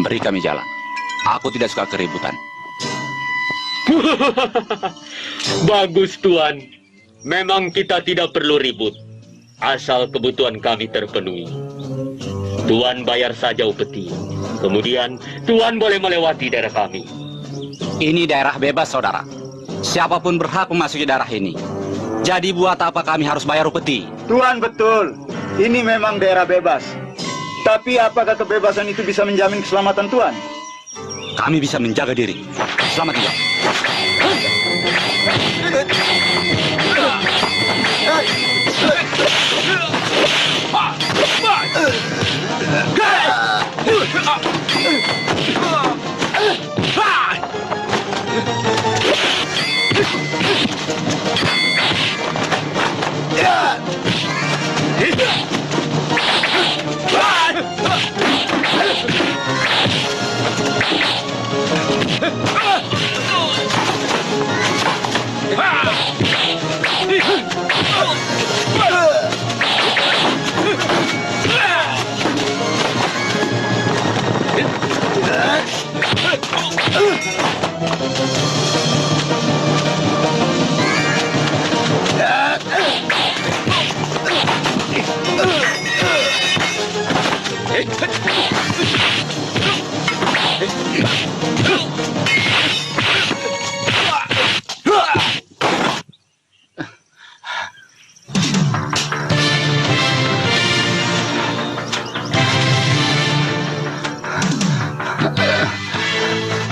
Beri kami jalan. Aku tidak suka keributan. Bagus, Tuan. Memang kita tidak perlu ribut. Asal kebutuhan kami terpenuhi. Tuan bayar saja upeti. Kemudian, Tuan boleh melewati daerah kami. Ini daerah bebas, saudara. Siapapun berhak memasuki daerah ini. Jadi buat apa kami harus bayar upeti? Tuan, betul. Ini memang daerah bebas. Tapi apakah kebebasan itu bisa menjamin keselamatan Tuan? Kami bisa menjaga diri. Selamat tinggal.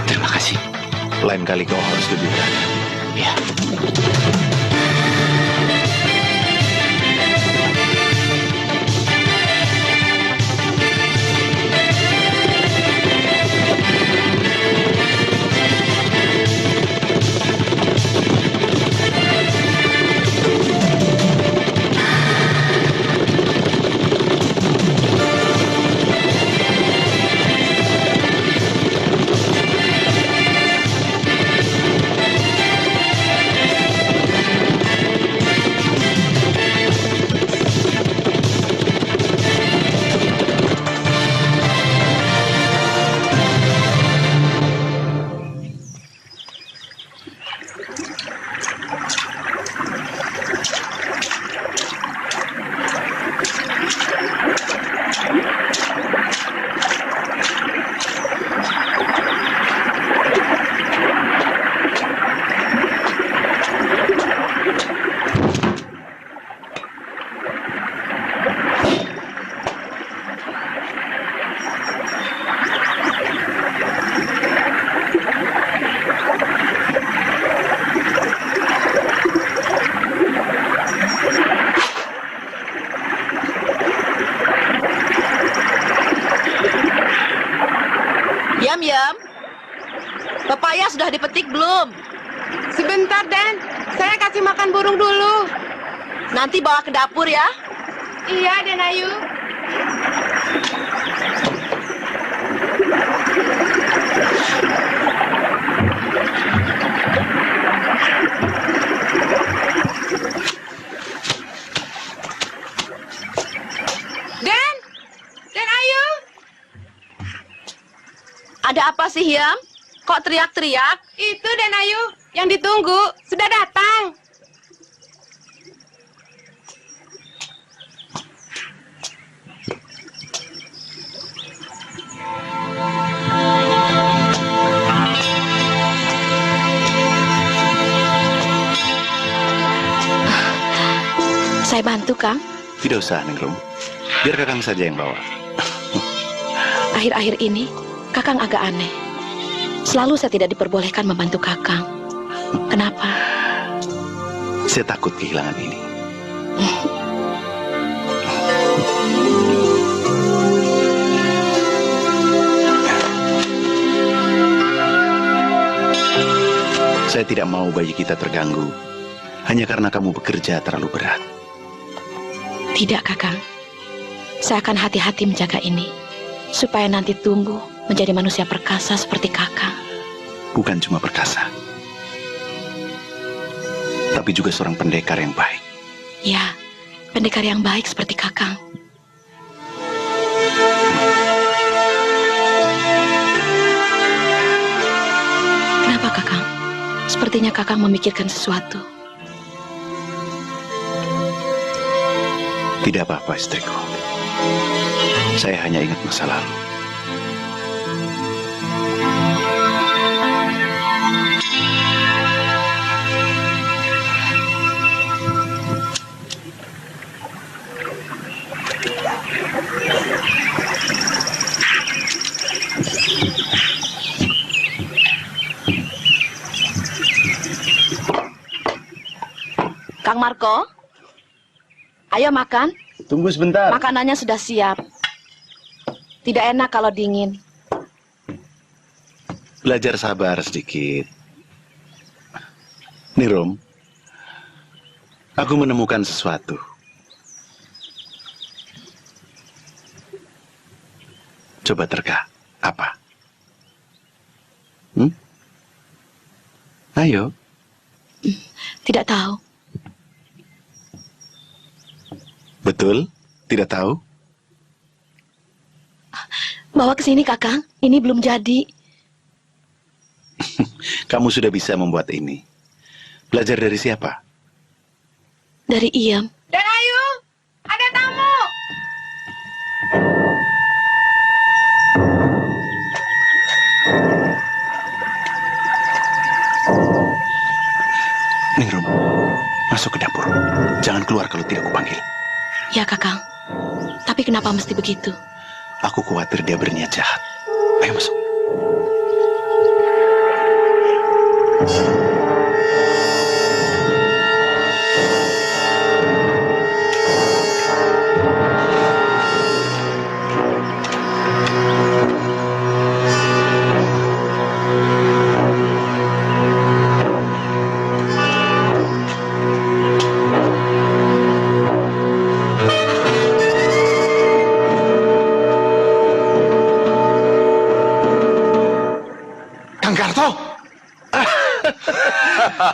Terima kasih. Lain kali kau harus lebih berani. Ya. Yam, pepaya sudah dipetik belum? Sebentar, Den. Saya kasih makan burung dulu. Nanti bawa ke dapur ya. Iya, Den Ayu. Den Ayu. Ada apa sih, Yam? Kok teriak-teriak? Itu Den Ayu yang ditunggu sudah datang. Saya bantu, Kang. Tidak usah, Ningrum. Biar Kakang saja yang bawa. Akhir-akhir ini, Kakang agak aneh. Selalu saya tidak diperbolehkan membantu Kakang. Kenapa? Saya takut kehilangan ini. Saya tidak mau bayi kita terganggu hanya karena kamu bekerja terlalu berat. Tidak, Kakang. Saya akan hati-hati menjaga ini, supaya nanti tumbuh menjadi manusia perkasa seperti Kakang. Bukan cuma perkasa, tapi juga seorang pendekar yang baik. Ya, pendekar yang baik seperti Kakang. Sepertinya Kakang memikirkan sesuatu. Tidak apa-apa, istriku. Saya hanya ingat masa lalu. Kang Marco, ayo makan. Tunggu sebentar. Makanannya sudah siap. Tidak enak kalau dingin. Belajar sabar sedikit. Nirum, aku menemukan sesuatu. Coba terka, apa? Ayo. Tidak tahu. Betul? Tidak tahu? Bawa ke sini, Kakang. Ini belum jadi. Kamu sudah bisa membuat ini. Belajar dari siapa? Dari Iem. Dan Ayu, ada tamu. Ningrum, masuk ke dapur. Jangan keluar kalau tidak kupanggil. Ya, Kakang. Tapi kenapa mesti begitu? Aku khawatir dia berniat jahat. Ayo masuk.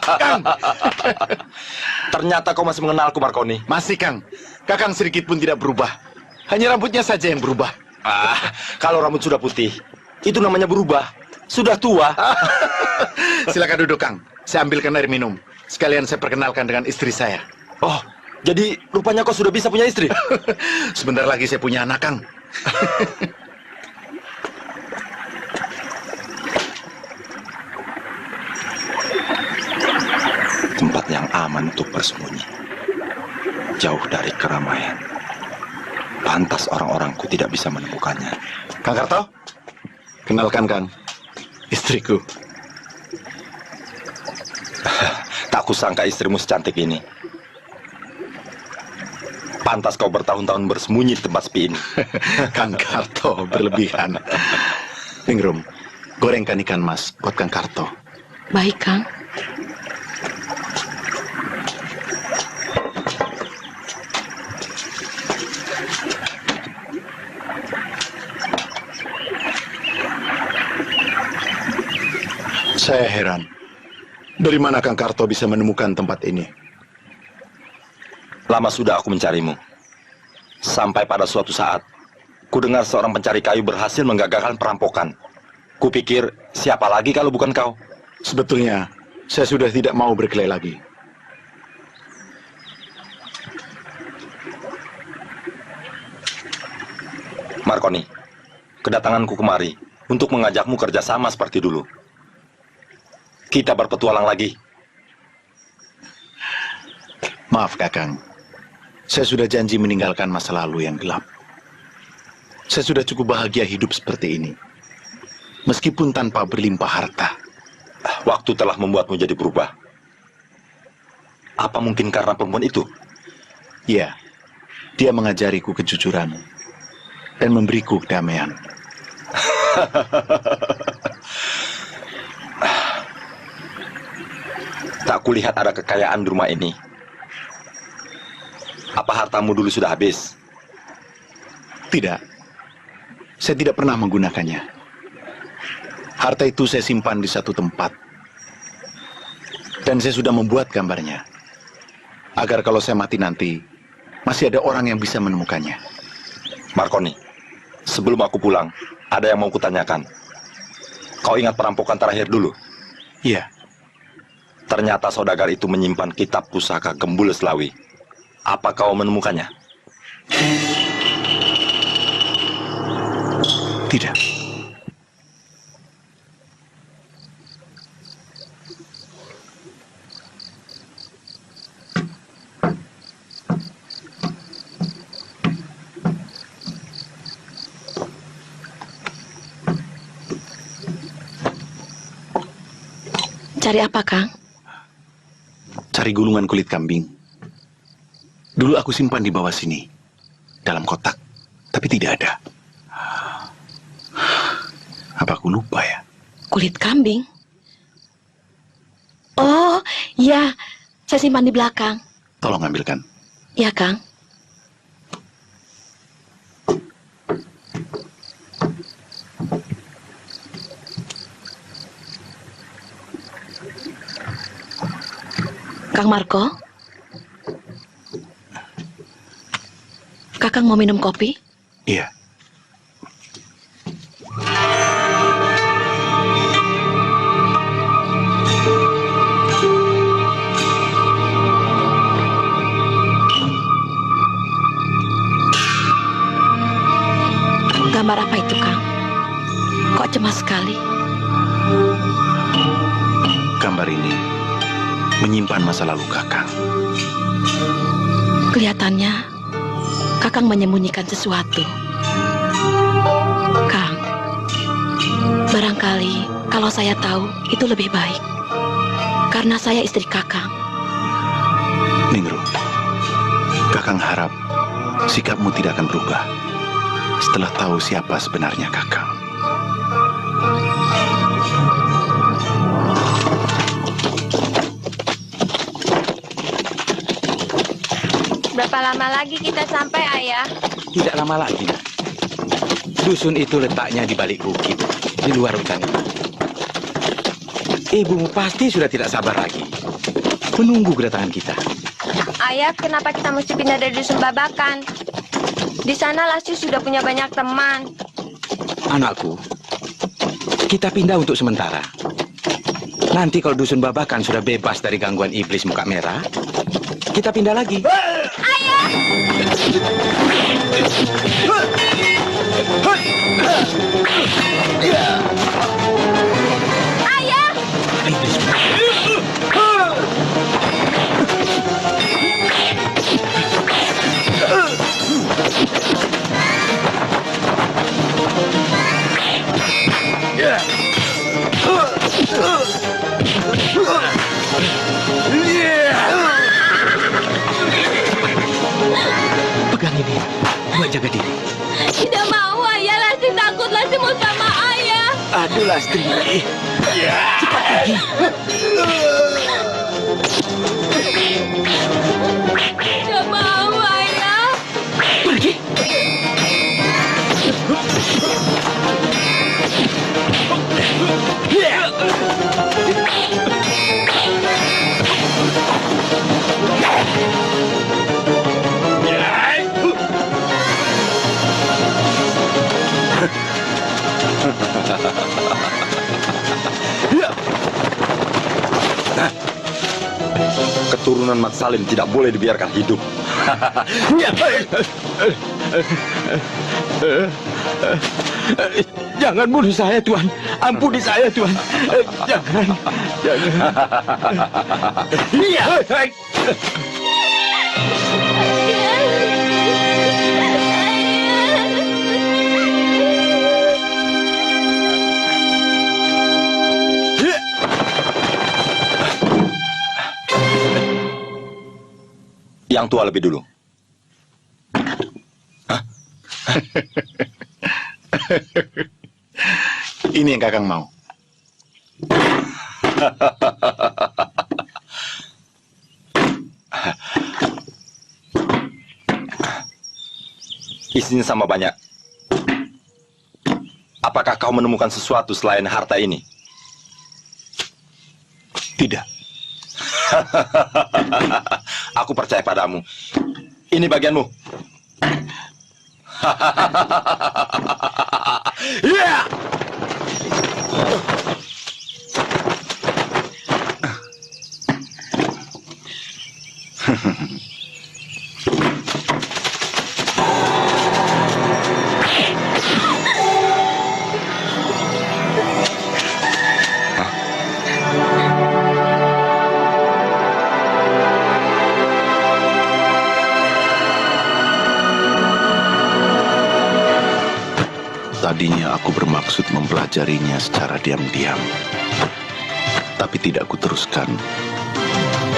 Kang, ternyata kau masih mengenalku, Marconi. Masih, Kang. Kakang sedikit pun tidak berubah. Hanya rambutnya saja yang berubah. Kalau rambut sudah putih, itu namanya berubah. Sudah tua. Silakan duduk, Kang. Saya ambilkan air minum. Sekalian saya perkenalkan dengan istri saya. Oh, jadi rupanya kau sudah bisa punya istri? Sebentar lagi saya punya anak, Kang. Tempat yang aman untuk bersembunyi, jauh dari keramaian. Pantas orang-orangku tidak bisa menemukannya. Kang Karto, kenalkan, Kang. Istriku. Tak kusangka istrimu secantik ini. Pantas kau bertahun-tahun bersembunyi di tempat sepi ini. Kang Karto, berlebihan. Ningrum, gorengkan ikan mas buat Kang Karto. Baik, Kang. Saya heran. Dari mana Kang Karto bisa menemukan tempat ini? Lama sudah aku mencarimu. Sampai pada suatu saat, ku dengar seorang pencari kayu berhasil menggagalkan perampokan. Kupikir, siapa lagi kalau bukan kau? Sebetulnya, saya sudah tidak mau berkelahi lagi. Marconi, kedatanganku kemari untuk mengajakmu kerjasama seperti dulu. Kita berpetualang lagi. Maaf, Kakang. Saya sudah janji meninggalkan masa lalu yang gelap. Saya sudah cukup bahagia hidup seperti ini. Meskipun tanpa berlimpah harta. Waktu telah membuatmu jadi berubah. Apa mungkin karena perempuan itu? Ya, dia mengajariku kejujuran dan memberiku kedamaian. Tak kulihat ada kekayaan di rumah ini. Apa hartamu dulu sudah habis? Tidak. Saya tidak pernah menggunakannya. Harta itu saya simpan di satu tempat. Dan saya sudah membuat gambarnya. Agar kalau saya mati nanti, masih ada orang yang bisa menemukannya. Marconi, sebelum aku pulang, ada yang mau kutanyakan. Kau ingat perampokan terakhir dulu? Iya. Ternyata saudagar itu menyimpan kitab pusaka Gembul Selawi. Apa kau menemukannya? Tidak. Cari apa, Kang? Cari gulungan kulit kambing. Dulu aku simpan di bawah sini, dalam kotak, tapi tidak ada. Apa aku lupa ya? Kulit kambing? Oh, ya. Saya simpan di belakang. Tolong ambilkan. Ya, Kang. Kang Marco? Kakang mau minum kopi? Iya. Gambar apa itu, Kang? Kok cemas sekali? Gambar ini menyimpan masa lalu Kakang. Kelihatannya Kakang menyembunyikan sesuatu. Kang, barangkali kalau saya tahu itu lebih baik. Karena saya istri Kakang. Ningru, Kakang harap sikapmu tidak akan berubah setelah tahu siapa sebenarnya Kakang. Berapa lama lagi kita sampai, Ayah? Tidak lama lagi. Dusun itu letaknya di balik bukit, di luar hutan ini. Ibumu pasti sudah tidak sabar lagi menunggu kedatangan kita. Ayah, kenapa kita mesti pindah dari Dusun Babakan? Di sana Lasti sudah punya banyak teman. Anakku, kita pindah untuk sementara. Nanti kalau Dusun Babakan sudah bebas dari gangguan iblis muka merah, kita pindah lagi. Ayah! Ayah! Pegang ini, buat jaga diri. Tidak mau, Ayah. Lasti takut. Lasti mau sama Ayah. Aduh, Lastri. Cepat pergi. Tidak mau, Ayah. Pergi. Keturunan Mat Salim tidak boleh dibiarkan hidup. Jangan bunuh saya, Tuhan. Ampuni saya, Tuhan. Jangan. Iya. Yang tua lebih dulu. Hah? Ini yang Kakang mau. Isinya sama banyak. Apakah kau menemukan sesuatu selain harta ini? Tidak. Aku percaya padamu. Ini bagianmu. Tadinya aku bermaksud mempelajarinya secara diam-diam, tapi tidak kuteruskan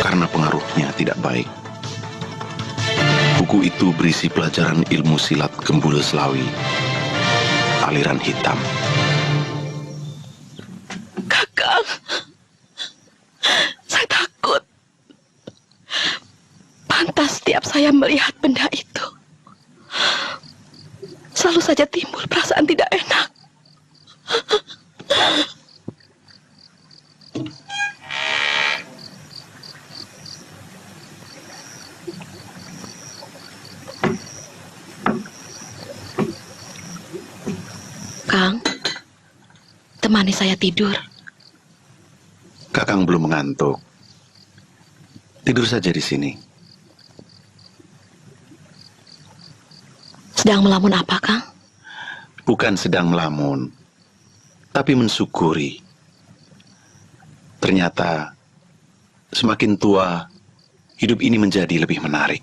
karena pengaruhnya tidak baik. Buku itu berisi pelajaran ilmu silat Gembul Selawi, aliran hitam. Kakang, saya takut. Pantas setiap saya melihat benda itu, selalu saja timbul perasaan tidak enak. Kang, temani saya tidur. Kakang belum mengantuk. Tidur saja di sini. Sedang melamun apa, Kang? Bukan sedang melamun, tapi mensyukuri. Ternyata semakin tua, hidup ini menjadi lebih menarik.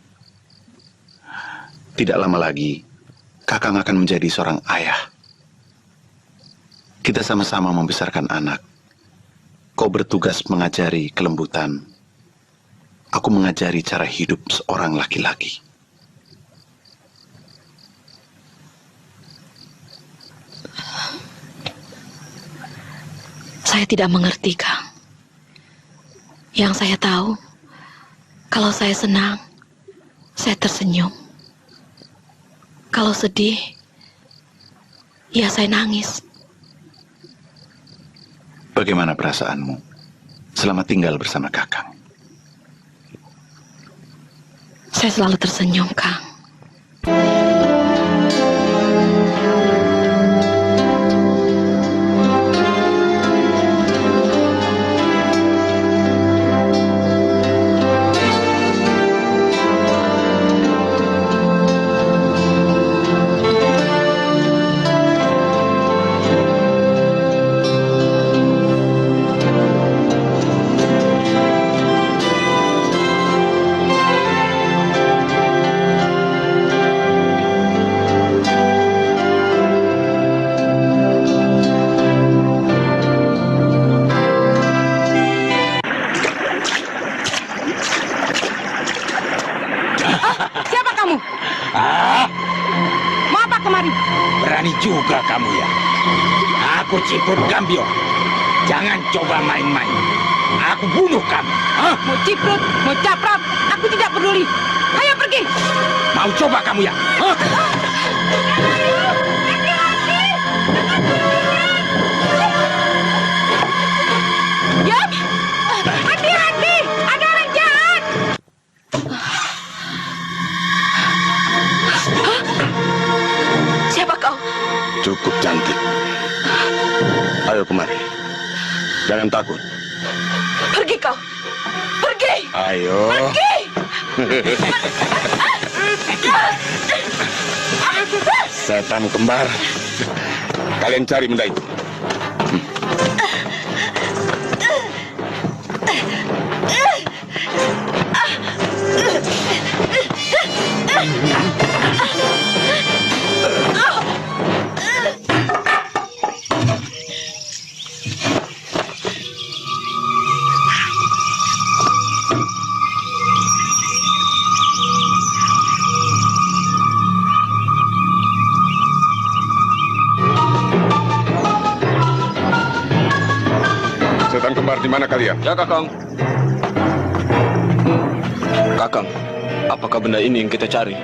Tidak lama lagi, Kakang akan menjadi seorang ayah. Kita sama-sama membesarkan anak. Kau bertugas mengajari kelembutan. Aku mengajari cara hidup seorang laki-laki. Saya tidak mengerti, Kang. Yang saya tahu, kalau saya senang, saya tersenyum. Kalau sedih, ya saya nangis. Bagaimana perasaanmu selama tinggal bersama Kakang? Saya selalu tersenyum, Kang. Berani juga kamu ya. Aku Ciprut Gambio. Jangan coba main-main. Aku bunuh kamu. Hah? Mau Ciprut, mau Caprat, aku tidak peduli. Ayo pergi. Mau coba kamu ya? Hah? Yap, hati-hati, ada orang jahat. Siapa kau? Cukup cantik. Ayo kemari. Jangan takut. Pergi kau. Pergi. Ayo. Pergi. Setan kembar. Kalian cari benda itu. Setan kembar, di mana kalian? Ya, Kakang. Kakang, apakah benda ini yang kita cari?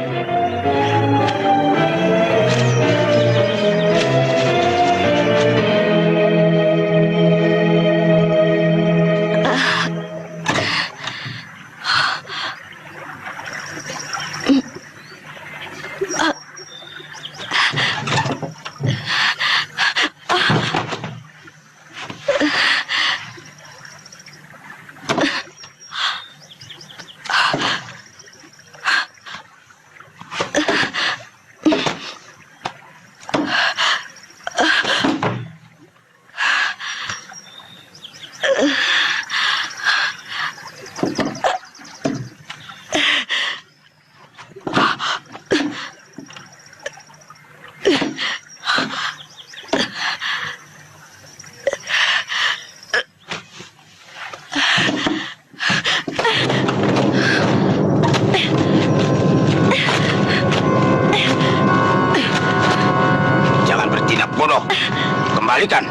kembalikan.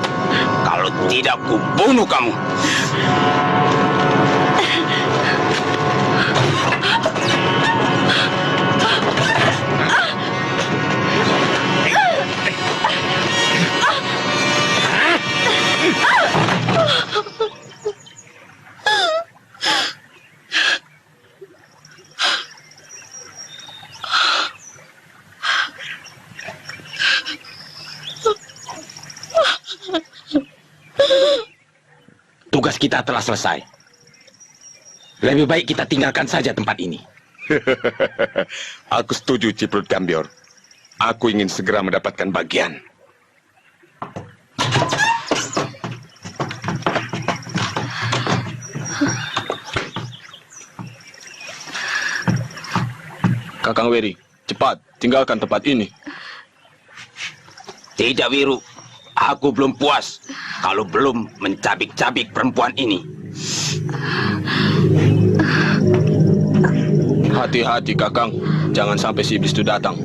Kalau tidak, ku bunuh kamu. Tugas kita telah selesai. Lebih baik kita tinggalkan saja tempat ini. Aku setuju, Ciprut Gambior. Aku ingin segera mendapatkan bagian. Kakang Weri, cepat tinggalkan tempat ini. Tidak, Wiru. Aku belum puas kalau belum mencabik-cabik perempuan ini. Hati-hati, Kakang. Jangan sampai si iblis itu datang.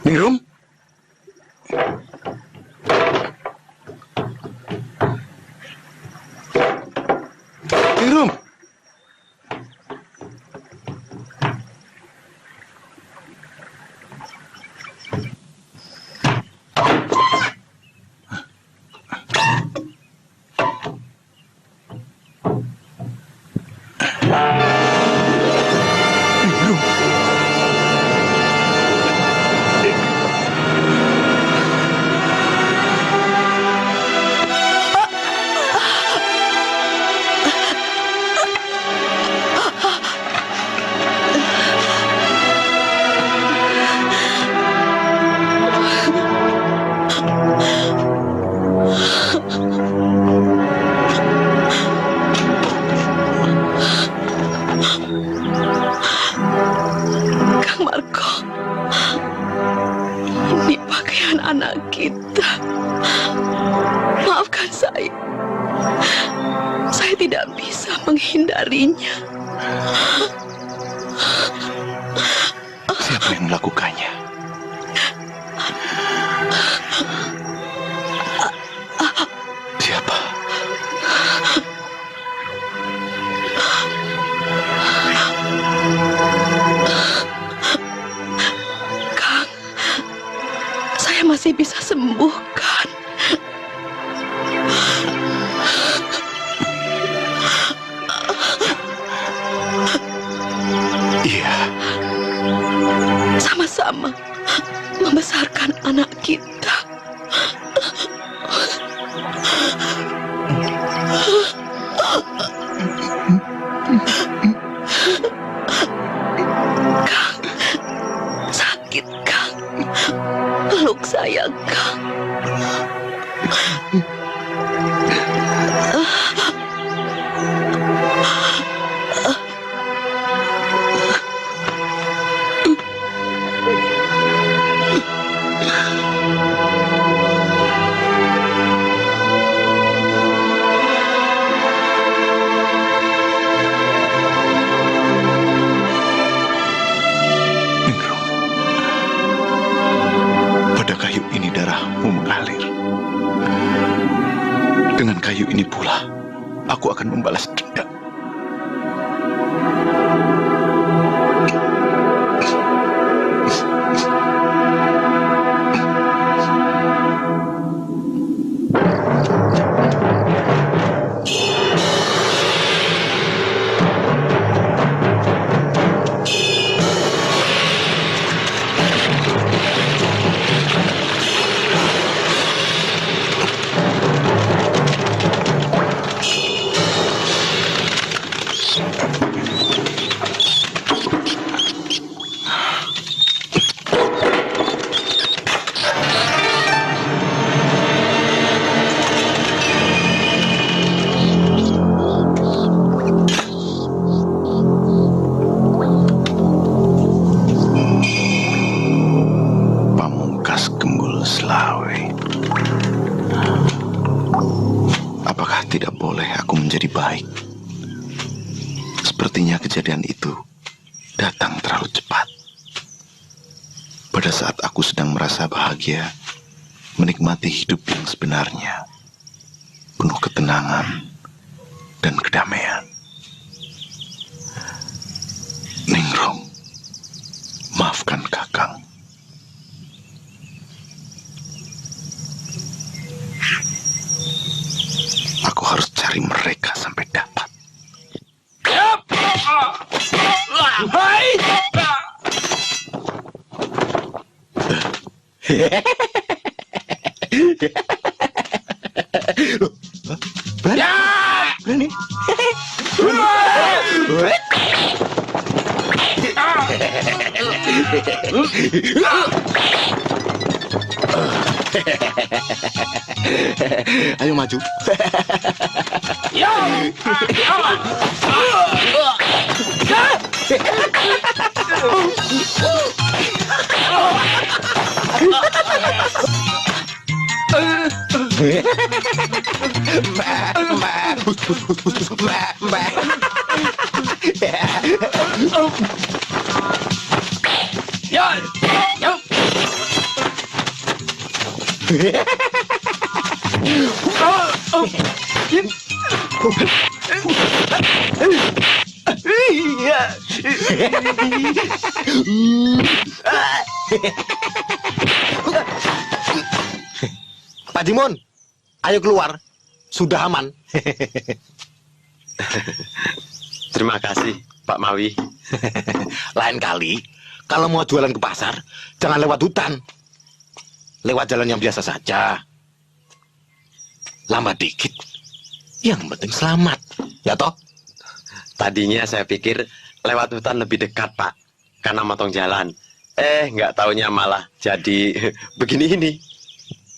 Ningrum? Ningrum? Menghindarinya. Siapa yang melakukannya? Siapa? Kang, saya masih bisa sembuhkan. sama-sama membesarkan anak kita. Kang, sakit Kang. Peluk saya Kang. Pada kayu ini darahmu mengalir. Dengan kayu ini pula, aku akan membalas dendam. Pamungkas Gembul Selawe. Apakah tidak boleh aku menjadi baik? Sepertinya kejadian itu datang terlalu cepat. Pada saat aku sedang merasa bahagia, menikmati hidup yang sebenarnya, penuh ketenangan dan kedamaian. Ningrong, maafkan Kakang. Aku harus cari mereka sampai dapat. Berani? Ayo maju. Pak Dimon, ayo keluar. Sudah aman. Terima kasih, Pak Mawi. Lain kali, kalau mau jualan ke pasar, jangan lewat hutan. Lewat jalan yang biasa saja. Lambat dikit. Yang penting selamat. Ya toh? Tadinya saya pikir lewat hutan lebih dekat, Pak. Karena motong jalan. Nggak taunya malah jadi begini ini.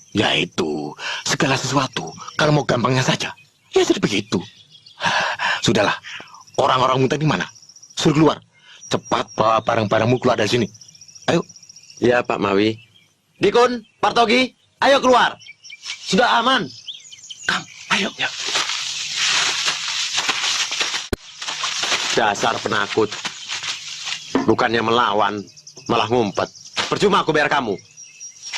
Ya itu, segala sesuatu, kalau mau gampangnya saja, ya jadi begitu. Sudahlah, orang-orang muntah di mana? Suruh keluar. Cepat bawa barang-barangmu keluar dari sini. Ayo. Ya, Pak Mawi. Dikun, Partogi, ayo keluar. Sudah aman. Kang, ayo. Ya. Dasar penakut. Bukannya melawan, malah ngumpet. Percuma aku bayar kamu.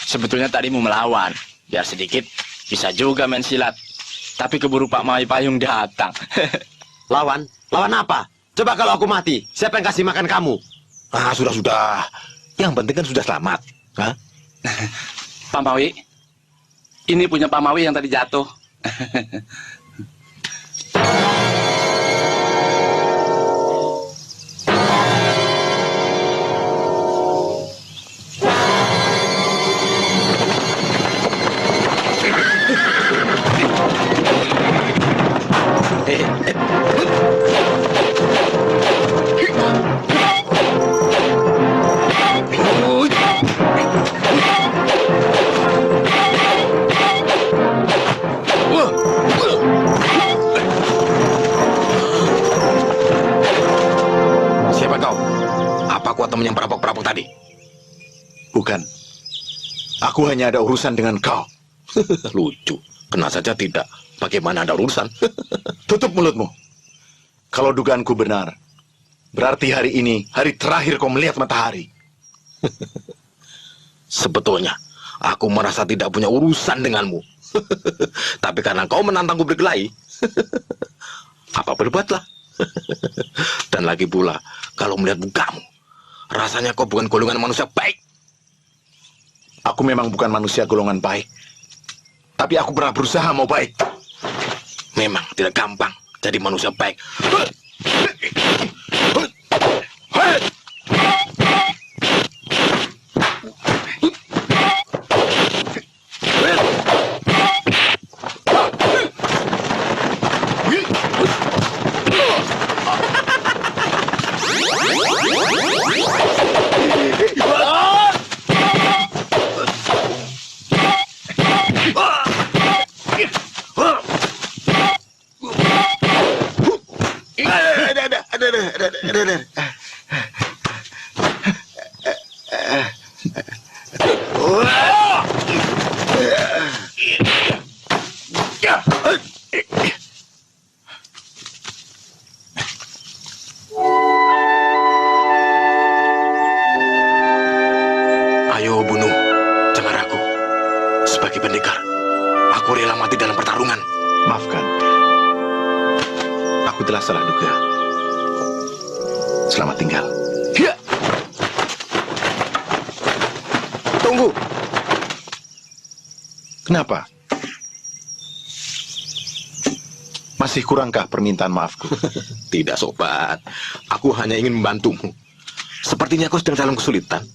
Sebetulnya tadi mau melawan, biar sedikit bisa juga main silat. Tapi keburu Pak Mawi Payung datang. Lawan? Lawan apa? Coba kalau aku mati, siapa yang kasih makan kamu? Ah, sudah. Yang penting kan sudah selamat. Hah? Pak Mawi, ini punya Pak Mawi yang tadi jatuh. teman yang perampok-perampok tadi? Bukan. Aku hanya ada urusan dengan kau. Lucu. Kena saja tidak. Bagaimana ada urusan? Tutup mulutmu. Kalau dugaanku benar, berarti hari ini hari terakhir kau melihat matahari. Sebetulnya, aku merasa tidak punya urusan denganmu. Tapi karena kau menantangku berkelahi, apa berbuatlah. Dan lagi pula, kalau melihat mukamu, rasanya kau bukan golongan manusia baik. Aku memang bukan manusia golongan baik. Tapi aku pernah berusaha mau baik. Memang tidak gampang jadi manusia baik. Ayo bunuh, jangan ragu. Sebagai pendekar, aku rela mati dalam pertarungan. Maafkan. Aku telah salah duga. Selamat tinggal. Tunggu. Kenapa? Masih kurangkah permintaan maafku? Tidak, sobat. Aku hanya ingin membantumu. Sepertinya kau sedang dalam kesulitan.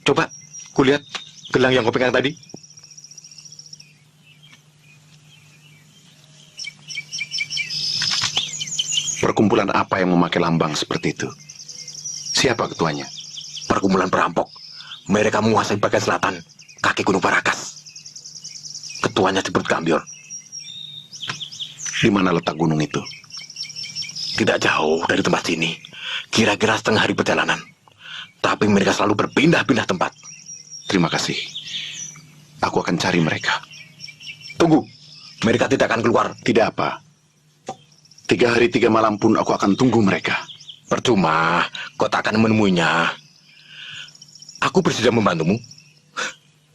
Coba, kulihat gelang yang kau pegang tadi. Perkumpulan apa yang memakai lambang seperti itu? Siapa ketuanya? Perkumpulan perampok. Mereka menguasai bagian selatan, kaki Gunung Parakas. Ketuanya disebut Gambior. Di mana letak gunung itu? Tidak jauh dari tempat sini. Kira-kira setengah hari perjalanan. Tapi mereka selalu berpindah-pindah tempat. Terima kasih. Aku akan cari mereka. Tunggu. Mereka tidak akan keluar. Tidak apa. 3 hari 3 malam pun aku akan tunggu mereka. Percuma. Kau tak akan menemuinya. Aku bersedia membantumu.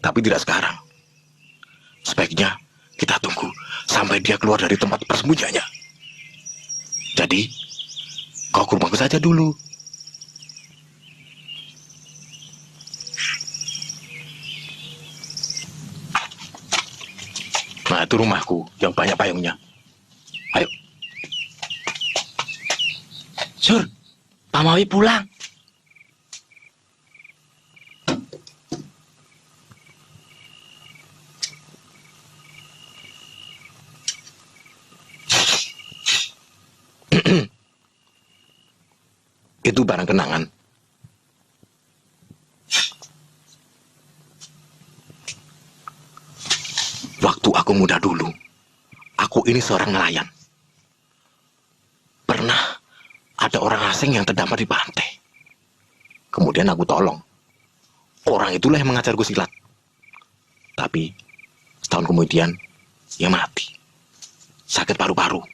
Tapi tidak sekarang. Sebaiknya kita tunggu sampai dia keluar dari tempat persembunyiannya. Jadi, kau ke rumahku saja dulu. Nah, itu rumahku yang banyak payungnya. Ayo. Sur, Pak Mawi pulang. Itu barang kenangan. Waktu aku muda dulu, aku ini seorang nelayan. Pernah ada orang asing yang terdampar di pantai. Kemudian aku tolong. Orang itulah yang mengajarku silat. Tapi setahun kemudian, ia mati. Sakit paru-paru.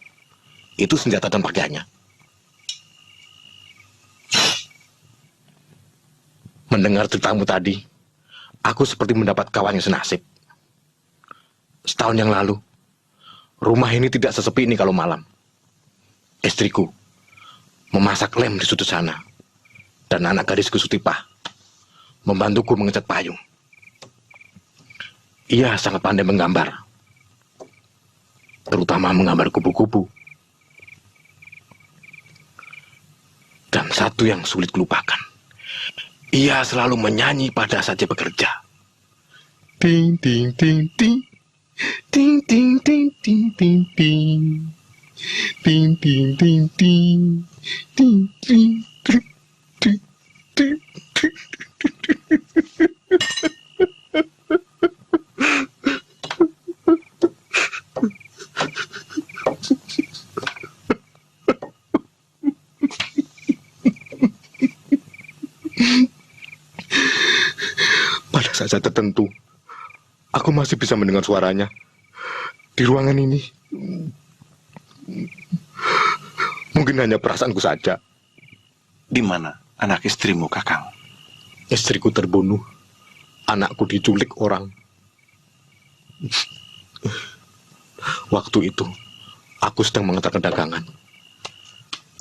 Itu senjata dan pakaiannya. Mendengar ceritamu tadi, aku seperti mendapat kawan yang senasib. Setahun yang lalu, rumah ini tidak sesepi ini kalau malam. Istriku memasak lem di sudut sana, dan anak gadisku Sutipah membantuku mengecat payung. Ia sangat pandai menggambar, terutama menggambar kupu-kupu. Dan satu yang sulit kulupakan, ia selalu menyanyi pada saat dia bekerja. Ting ting ting ting. Ting ting ting ting ting ting. Ting ting ting ting. Ting ting ting ting ting. saat tertentu, aku masih bisa mendengar suaranya di ruangan ini. Mungkin hanya perasaanku saja. Di mana anak istrimu, Kakang? Istriku terbunuh, anakku diculik orang. Waktu itu, aku sedang mengantarkan dagangan.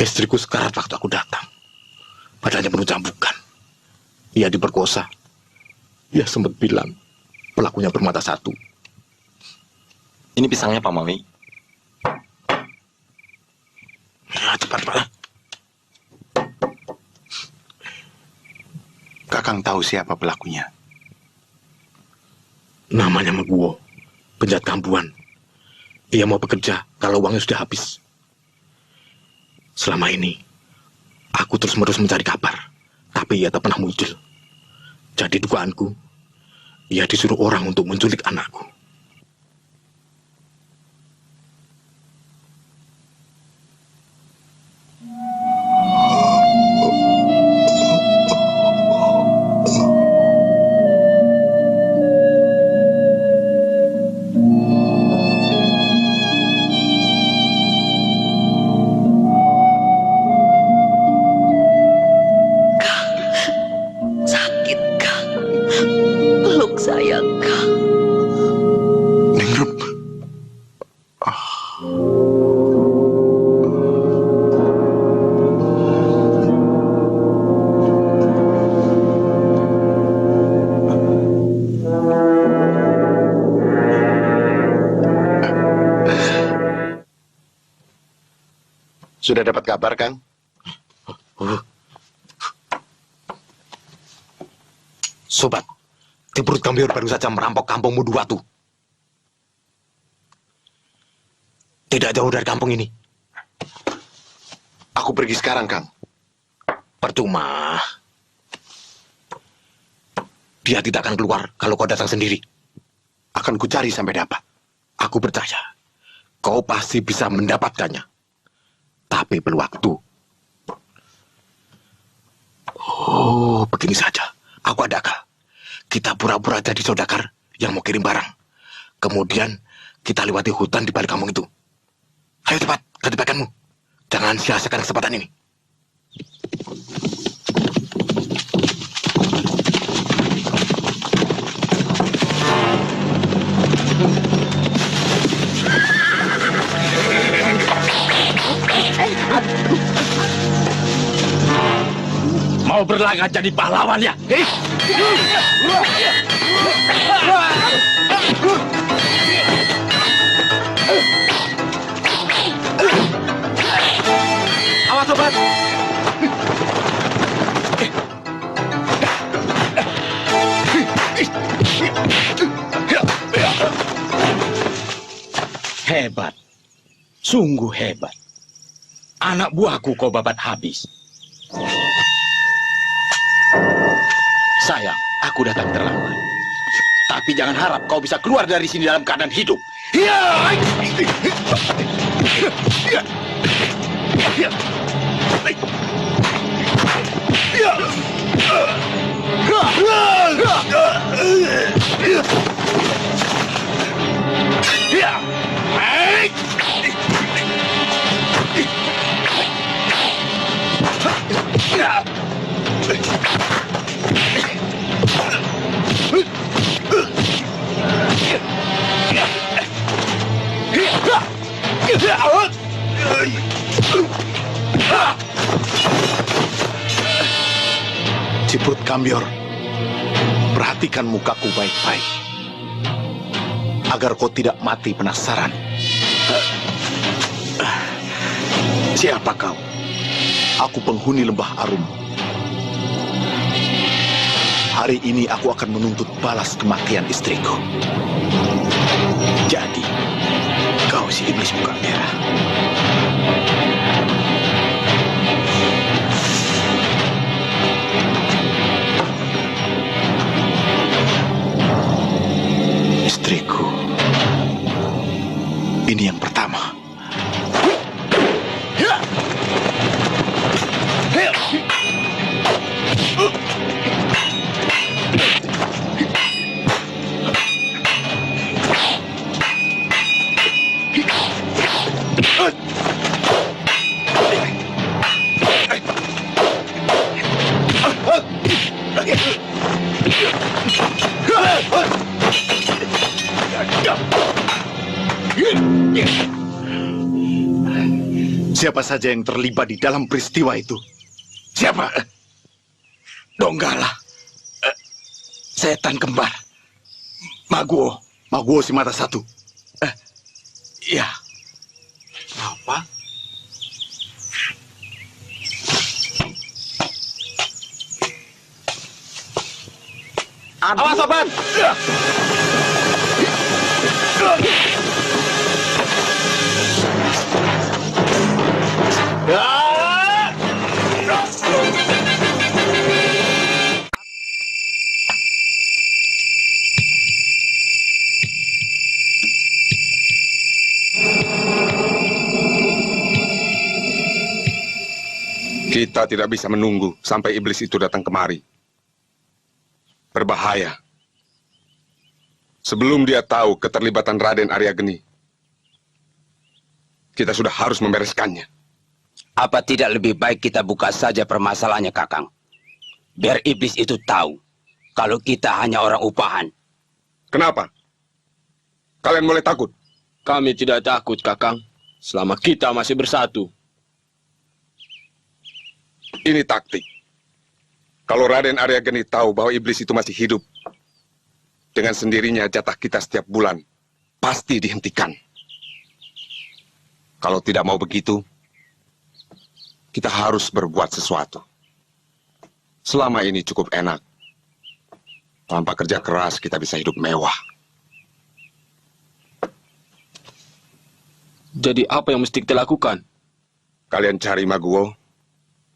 Istriku sekarat waktu aku datang. Badannya penuh cambukan. Ia diperkosa. Ia sempat bilang, pelakunya bermata satu. Ini pisangnya, Pak Mawi. Ya, cepat, Pak. Kakang tahu siapa pelakunya? Namanya Meguwo, penjahat kampuan. Ia mau bekerja kalau uangnya sudah habis. Selama ini, aku terus-menerus mencari kabar, tapi ia tak pernah muncul. Jadi dugaanku, ia disuruh orang untuk menculik anakku. Sudah dapat kabar, Kang? Sobat, Tibrut Kambior baru saja merampok kampung Muduwatu. Tidak jauh dari kampung ini. Aku pergi sekarang, Kang. Percuma. Dia tidak akan keluar kalau kau datang sendiri. Akan kucari sampai dapat. Aku percaya, kau pasti bisa mendapatkannya. Tapi perlu waktu. Oh, begini saja. Aku ada akal. Kita pura-pura jadi saudagar yang mau kirim barang. Kemudian kita lewati hutan di balik kampung itu. Ayo cepat, ganti pakaianmu. Jangan sia-siakan kesempatan ini. Mau berlagak jadi pahlawan ya? Awas, sobat. Hebat. Sungguh hebat. Anak buahku kau babat habis. Sayang, aku datang terlambat. Tapi jangan harap kau bisa keluar dari sini dalam keadaan hidup. Ciprut Kambior, perhatikan mukaku baik-baik. Agar kau tidak mati penasaran. Siapa kau? Aku penghuni Lembah Arum. Hari ini aku akan menuntut balas kematian istriku. Jadi, kau si iblis muka merah. Istriku. Ini yang pertama. Siapa saja yang terlibat di dalam peristiwa itu? Siapa? Donggala. Setan kembar. Maguo. Maguo si mata satu. Iya. Apa? Awas, sobat! Kita tidak bisa menunggu sampai iblis itu datang kemari. Berbahaya. Sebelum dia tahu keterlibatan Raden Arya Geni, kita sudah harus membereskannya. Apa tidak lebih baik kita buka saja permasalahannya, Kakang? Biar iblis itu tahu kalau kita hanya orang upahan. Kenapa? Kalian mulai takut? Kami tidak takut, Kakang. Selama kita masih bersatu. Ini taktik. Kalau Raden Arya Geni tahu bahwa iblis itu masih hidup, dengan sendirinya jatah kita setiap bulan pasti dihentikan. Kalau tidak mau begitu, kita harus berbuat sesuatu. Selama ini cukup enak. Tanpa kerja keras kita bisa hidup mewah. Jadi apa yang mesti kita lakukan? Kalian cari Maguo,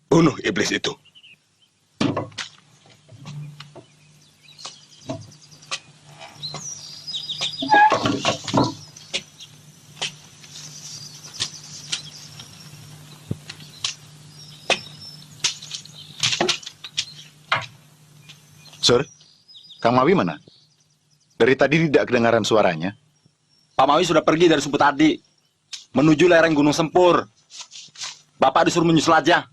bunuh iblis itu. Sir, Kang Mawi mana? Dari tadi tidak kedengaran suaranya. Pak Mawi sudah pergi dari subuh tadi, menuju lereng Gunung Sempur. Bapak disuruh menyusul aja.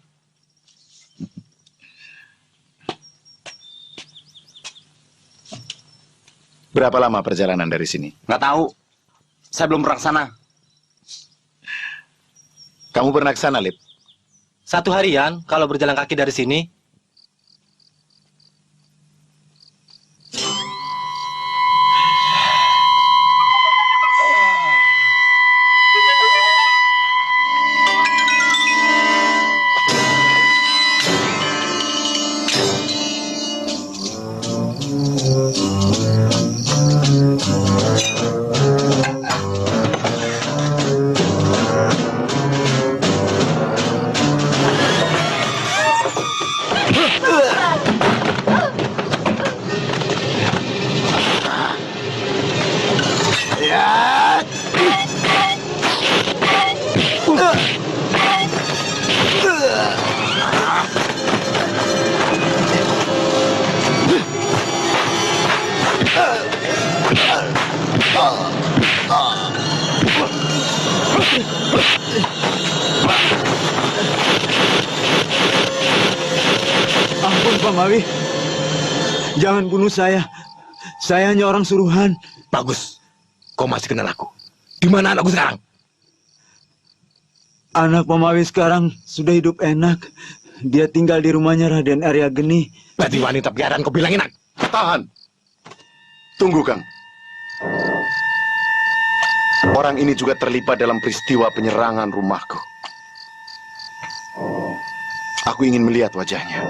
Berapa lama perjalanan dari sini? Nggak tahu, saya belum pernah ke sana. Kamu pernah ke sana, Lip? 1 harian kalau berjalan kaki dari sini. Ampun, Pak Mawi. Jangan bunuh saya. Saya hanya orang suruhan. Bagus. Kau masih kenal aku. Di mana anakku sekarang? Anak Pak Mawi sekarang sudah hidup enak. Dia tinggal di rumahnya Raden Arya Geni. Berarti wanita piaraan kau bilang enak. Tahan. Tunggu, Kang. Orang ini juga terlibat dalam peristiwa penyerangan rumahku. Aku ingin melihat wajahnya,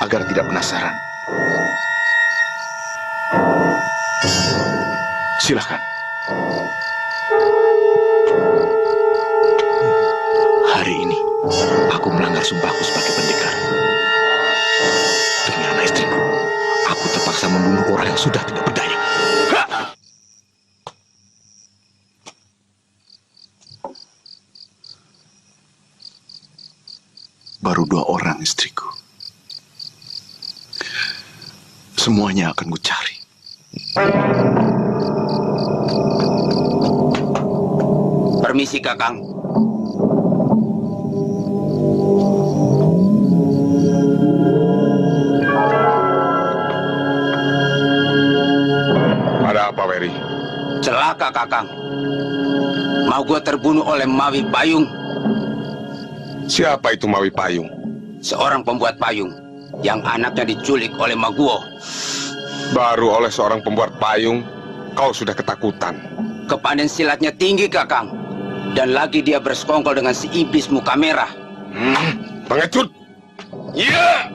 agar tidak penasaran. Silakan. Hari ini, aku melanggar sumpahku sebagai pendekar. Demi anak istriku, aku terpaksa membunuh orang yang sudah tidak berdaya. Baru 2 orang istriku. Semuanya akan kucari. Permisi, Kakang. Ada apa, Weri? Celaka, Kakang. Mau gue terbunuh oleh Mawi Payung. Siapa itu Mawi Payung? Seorang pembuat payung yang anaknya diculik oleh Maguwo. Baru oleh seorang pembuat payung, kau sudah ketakutan. Kepandaian silatnya tinggi, Kakang. Dan lagi dia bersekongkol dengan si iblis muka merah. Pengecut! Iya!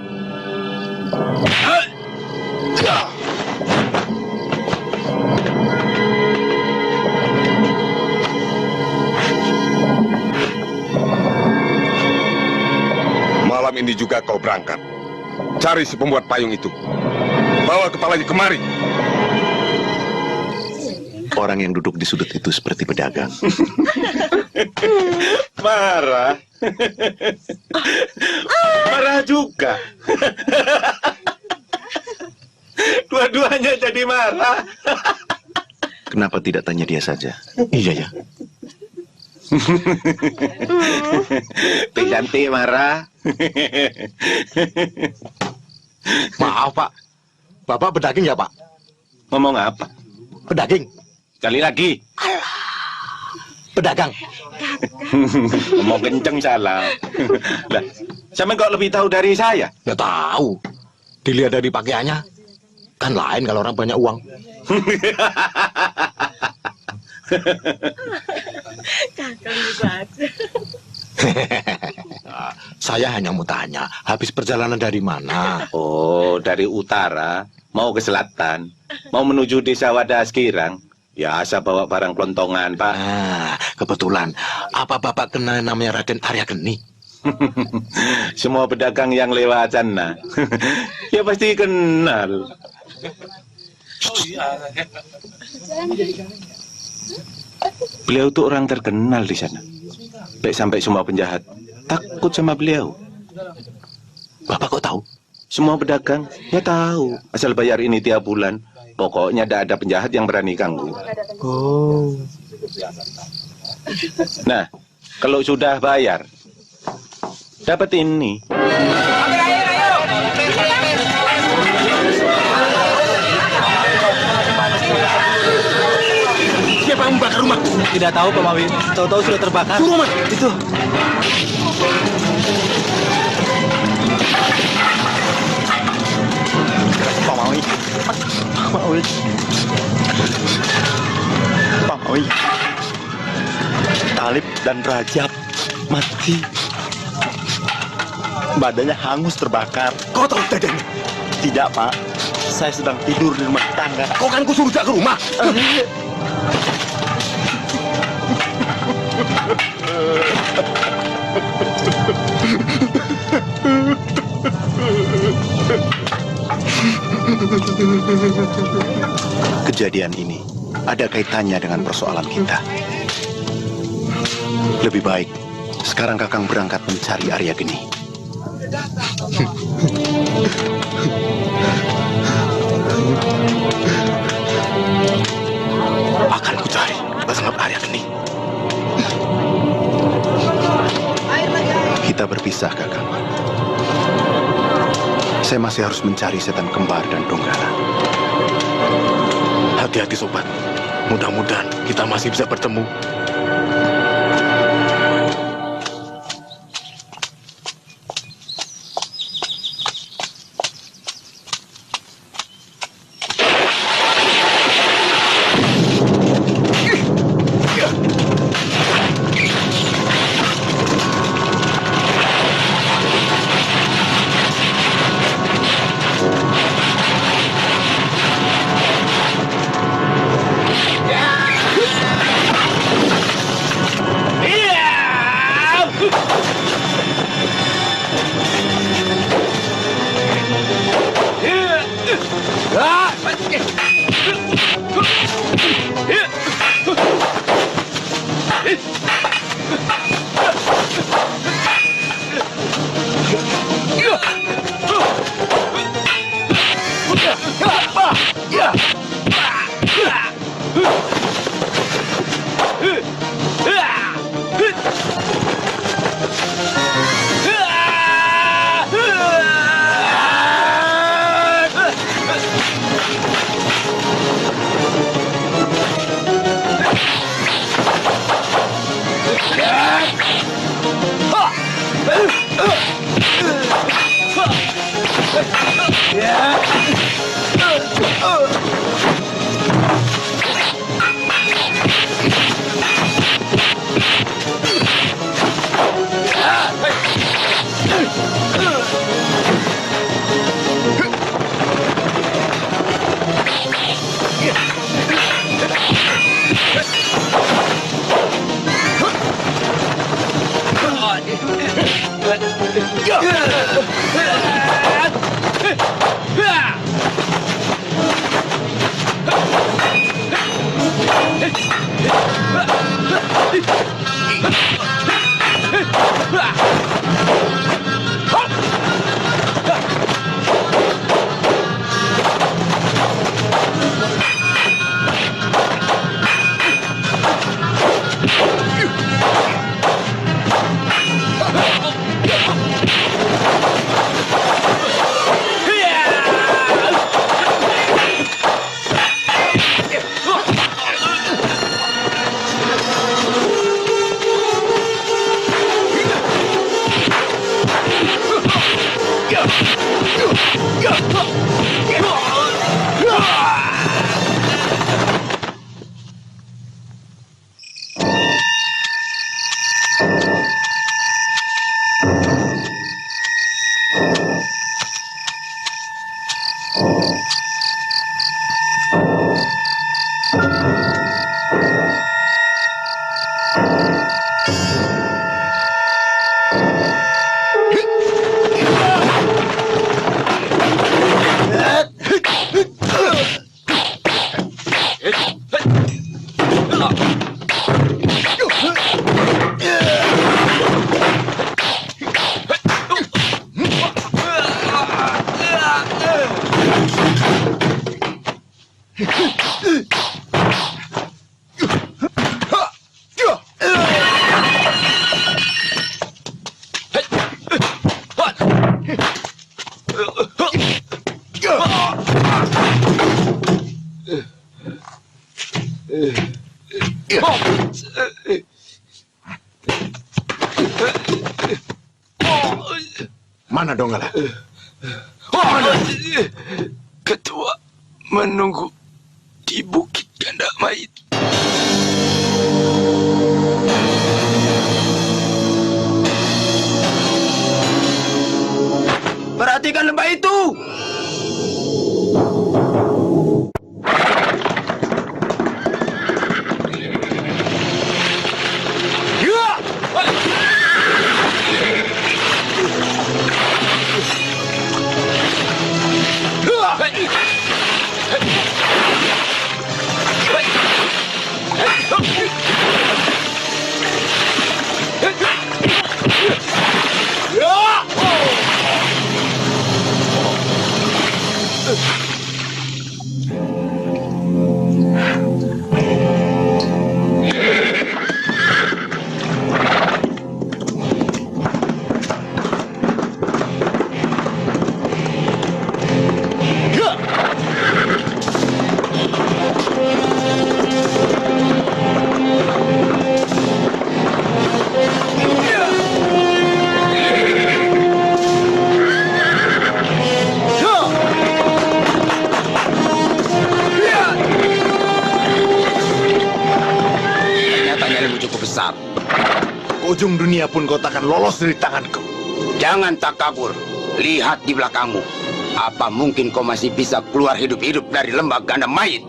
Malam ini juga kau berangkat. Cari si pembuat payung itu. Bawa kepalanya kemari. Orang yang duduk di sudut itu seperti pedagang. Marah. Marah juga. Dua-duanya jadi marah. Kenapa tidak tanya dia saja? Iya ya. Cantik marah. Maaf Pak, Bapak pedaging ya Pak? Ngomong apa? Pedaging. Sekali lagi. Pedagang. Ngomong kenceng salah. Lah, sampe kok lebih tahu dari saya? Ya tahu. Dilihat dari pakaiannya, kan lain kalau orang banyak uang. Saya hanya mau tanya, habis perjalanan dari mana? Oh, dari utara, mau ke selatan, mau menuju desa Wadas Kirang. Ya, asal bawa barang kelontongan, Pak. Ah, kebetulan. Apa Bapak kenal namanya Raden Arya Geni? Semua pedagang yang lewat sana, ya pasti kenal. Beliau tuh orang terkenal di sana. Baik sampai semua penjahat takut sama beliau. Bapak kok tahu? Semua pedagang ya tahu. Asal bayar ini tiap bulan. Pokoknya tidak ada penjahat yang berani ganggu. Oh. Nah, kalau sudah bayar, dapat ini. Siapa yang membakar rumah? Tidak tahu Pak Mawi, tahu-tahu sudah terbakar. Rumah itu. Pak Mawi. Pak Mawi. Pak Mawi. Talib dan Rajab mati. Badannya hangus terbakar. Kau tahu kejadiannya? Tidak, Pak. Saya sedang tidur di rumah tangga. Kau kan kusuruh ke rumah. Kejadian ini ada kaitannya dengan persoalan kita. Lebih baik sekarang Kakang berangkat mencari Arya Geni. Akan kucari bersama Arya Geni. Kita berpisah, Kakang. Saya masih harus mencari setan kembar dan Donggala. Hati-hati sobat. Mudah-mudahan kita masih bisa bertemu. Mana Donggala? Ketua menunggu di Bukit Ganda Mayit. Perhatikan lembah itu. Ujung dunia pun kau takkan lolos dari tanganku. Jangan takabur. Lihat di belakangmu. Apa mungkin kau masih bisa keluar hidup-hidup dari lembah Ganda Mayit?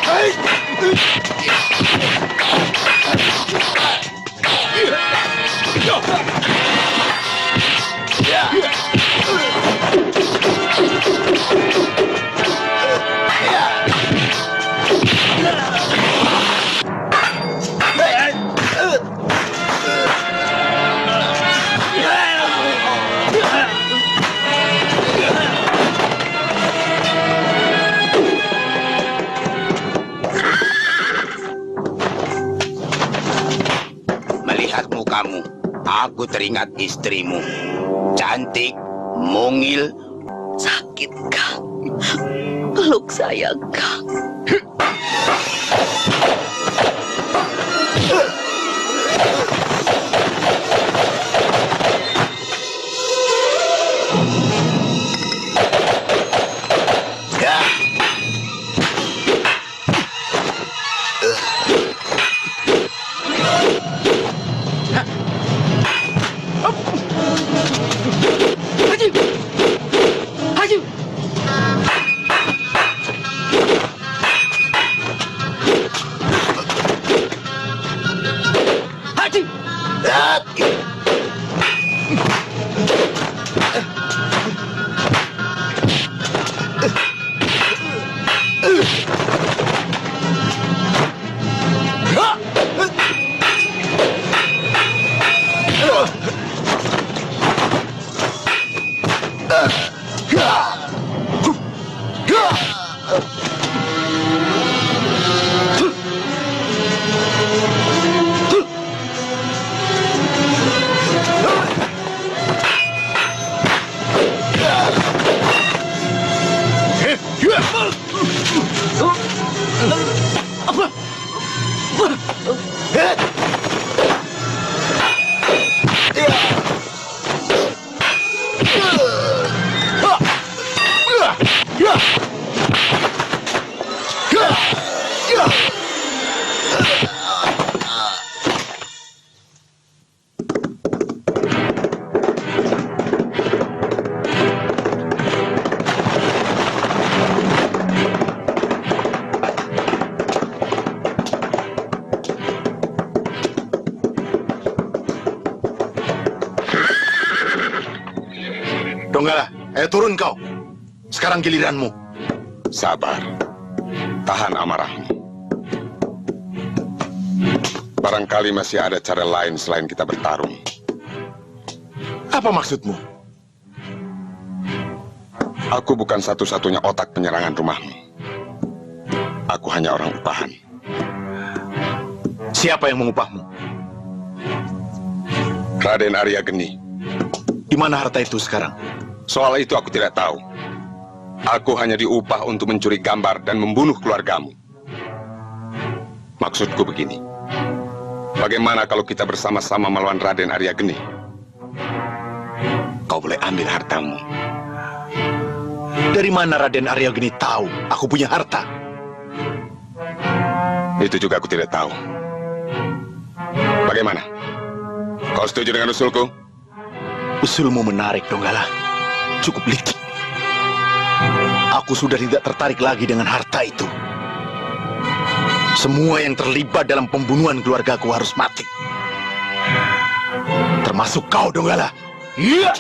Hey! aku teringat istrimu. Cantik, mungil. Sakit, Kang. Peluk saya, Kang. Donggala, ayo turun kau. Sekarang giliranmu. Sabar. Tahan amarahmu. Barangkali masih ada cara lain selain kita bertarung. Apa maksudmu? Aku bukan satu-satunya otak penyerangan rumahmu. Aku hanya orang upahan. Siapa yang mengupahmu? Raden Arya Geni. Di mana harta itu sekarang? Soal itu aku tidak tahu. Aku hanya diupah untuk mencuri gambar dan membunuh keluargamu. Maksudku begini. Bagaimana kalau kita bersama-sama melawan Raden Arya Geni? Kau boleh ambil hartamu. Dari mana Raden Arya Geni tahu aku punya harta? Itu juga aku tidak tahu. Bagaimana? Kau setuju dengan usulku? Usulmu menarik, Donggala. Cukup licik. Aku sudah tidak tertarik lagi dengan harta itu. Semua yang terlibat dalam pembunuhan keluargaku harus mati. Termasuk kau, Donggala. Iya.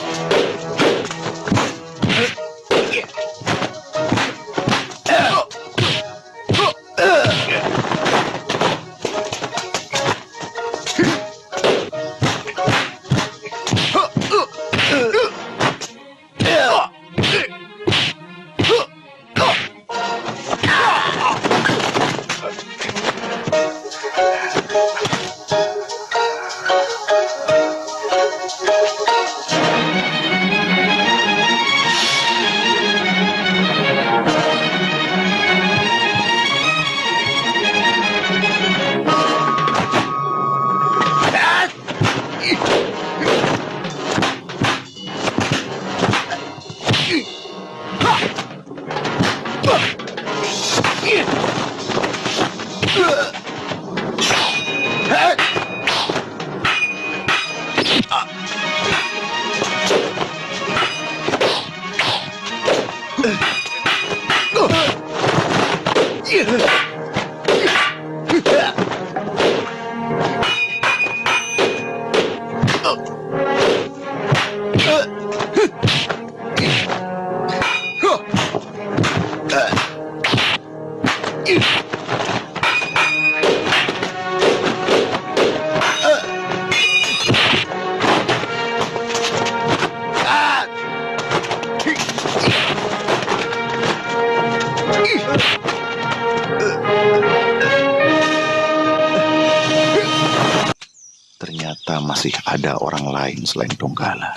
masih ada orang lain selain Donggala?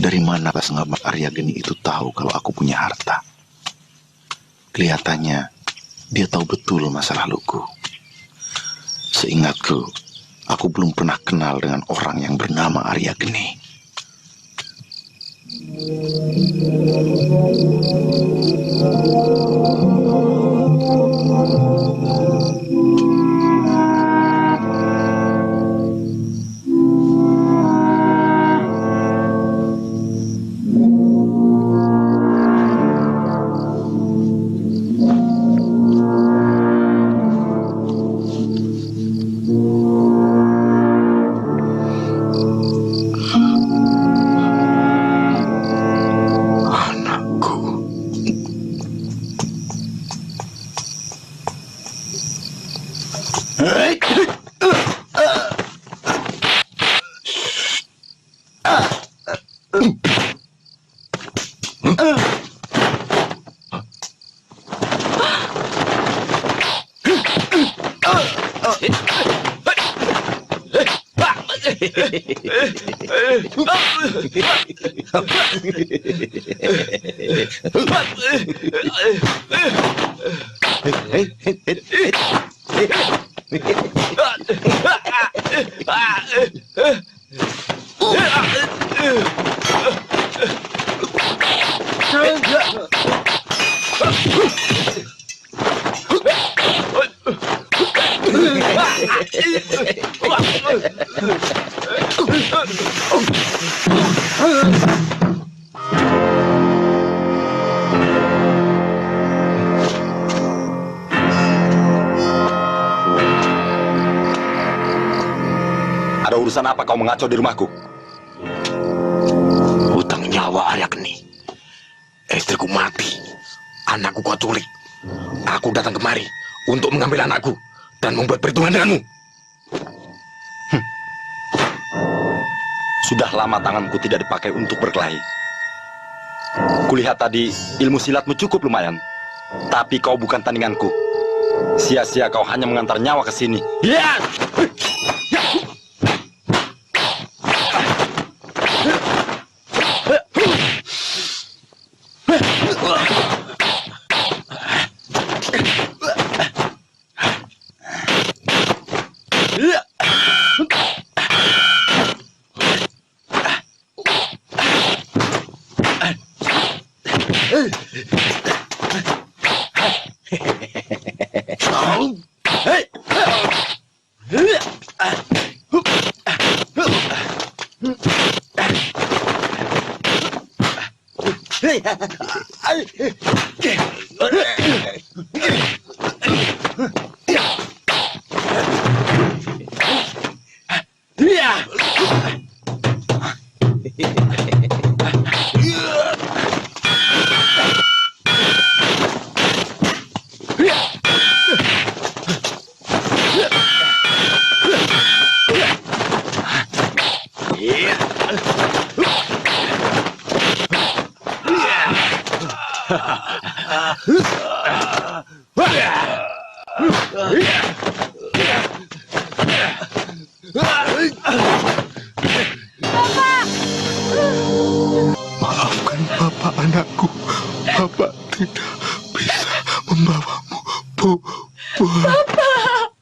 Dari mana Sengamat Aryageni itu tahu kalau aku punya harta? Kelihatannya dia tahu betul masa laluku. Seingatku, aku belum pernah kenal dengan orang yang bernama Aryageni. Ada urusan apa kau mengacau di rumahku? Hutang nyawa Aryageni. Istriku mati, anakku kau culik. Aku datang kemari untuk mengambil anakku dan membuat perhitungan denganmu. Sudah lama tanganku tidak dipakai untuk berkelahi. Kulihat tadi ilmu silatmu cukup lumayan. Tapi kau bukan tandinganku. Sia-sia kau hanya mengantar nyawa ke sini. Ya! Maafkan Bapak anakku. Bapak tidak bisa membawamu pulang. Bapak!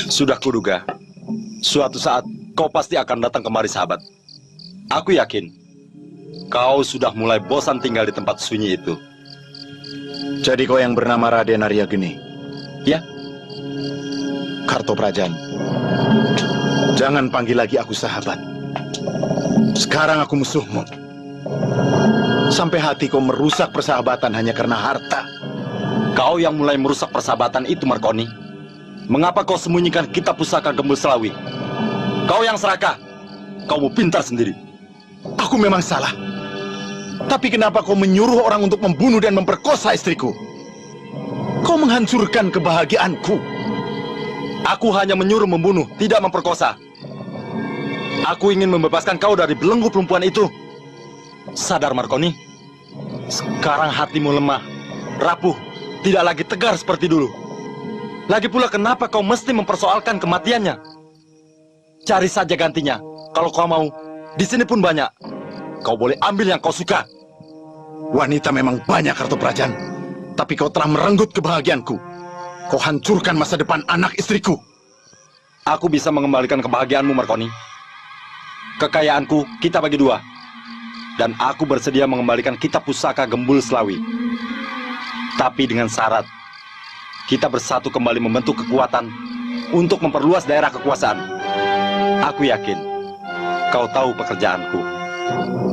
Sudah kuduga, suatu saat kau pasti akan datang kemari, sahabat. Aku yakin, kau sudah mulai bosan tinggal di tempat sunyi itu. Jadi kau yang bernama Raden Aryageni? Ya. Kartoprajan, jangan panggil lagi aku sahabat. Sekarang aku musuhmu. Sampai hati kau merusak persahabatan hanya karena harta. Kau yang mulai merusak persahabatan itu, Markoni. Mengapa kau sembunyikan kitab pusaka Gembul Selawi? Kau yang serakah. Kau mau pintar sendiri. Aku memang salah. Tapi kenapa kau menyuruh orang untuk membunuh dan memperkosa istriku? Kau menghancurkan kebahagiaanku. Aku hanya menyuruh membunuh, tidak memperkosa. Aku ingin membebaskan kau dari belenggu perempuan itu. Sadar, Markoni. Sekarang hatimu lemah, rapuh, tidak lagi tegar seperti dulu. Lagi pula kenapa kau mesti mempersoalkan kematiannya? Cari saja gantinya. Kalau kau mau, di sini pun banyak. Kau boleh ambil yang kau suka. Wanita memang banyak, Kartoprajan. Tapi kau telah merenggut kebahagiaanku. Kau hancurkan masa depan anak istriku. Aku bisa mengembalikan kebahagiaanmu, Markoni. Kekayaanku kita bagi dua. Dan aku bersedia mengembalikan kitab pusaka Gembul Slawi. Tapi dengan syarat, kita bersatu kembali membentuk kekuatan untuk memperluas daerah kekuasaan. Aku yakin kau tahu pekerjaanku.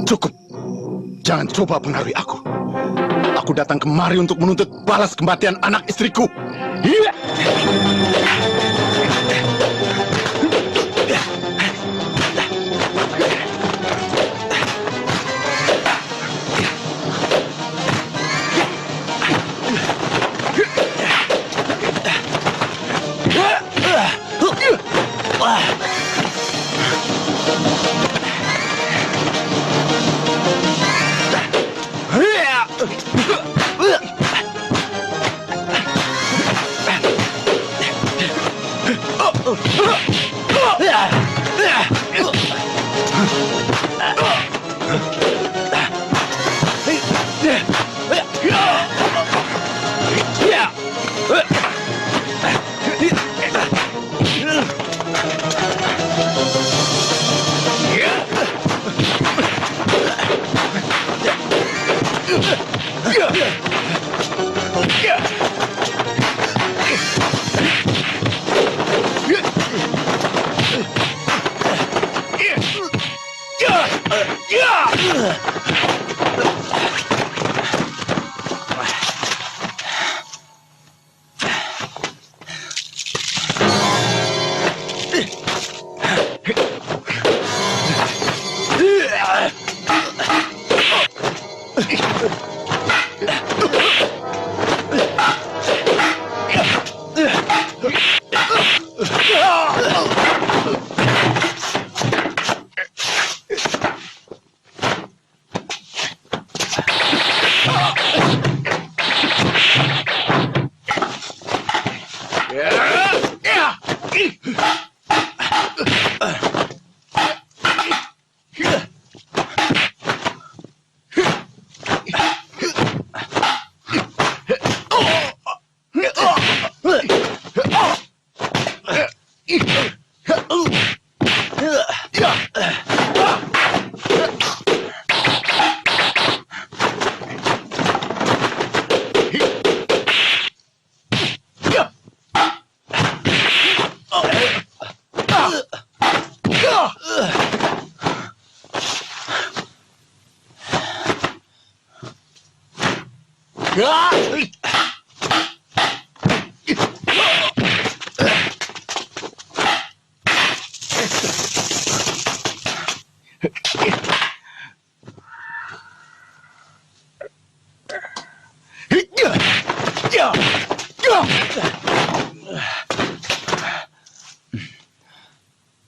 Cukup. Jangan coba pengaruhi aku. Aku datang kemari untuk menuntut balas kematian anak istriku.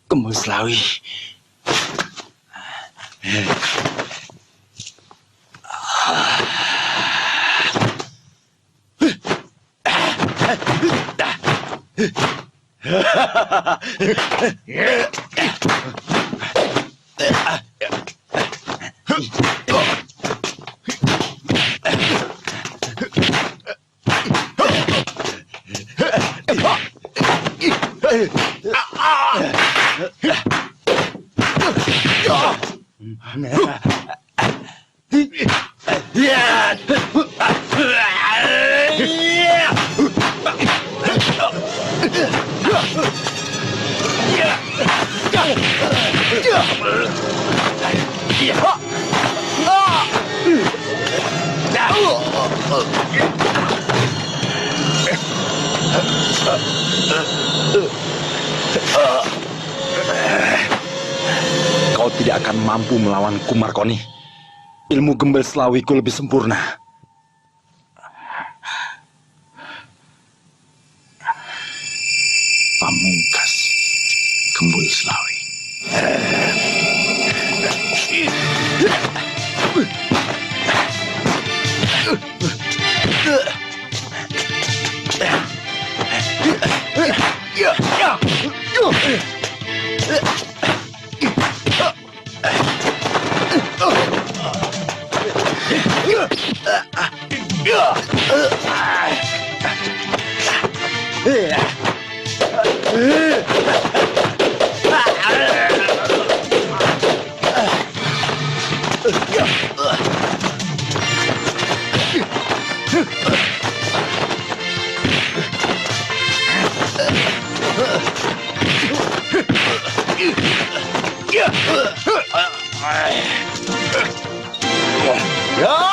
Gembul Slawi. Kau tidak akan mampu melawanku, Markoni. Ilmu Gembul Slawiku lebih sempurna. Pamungkas Gembul Slawi. Ya!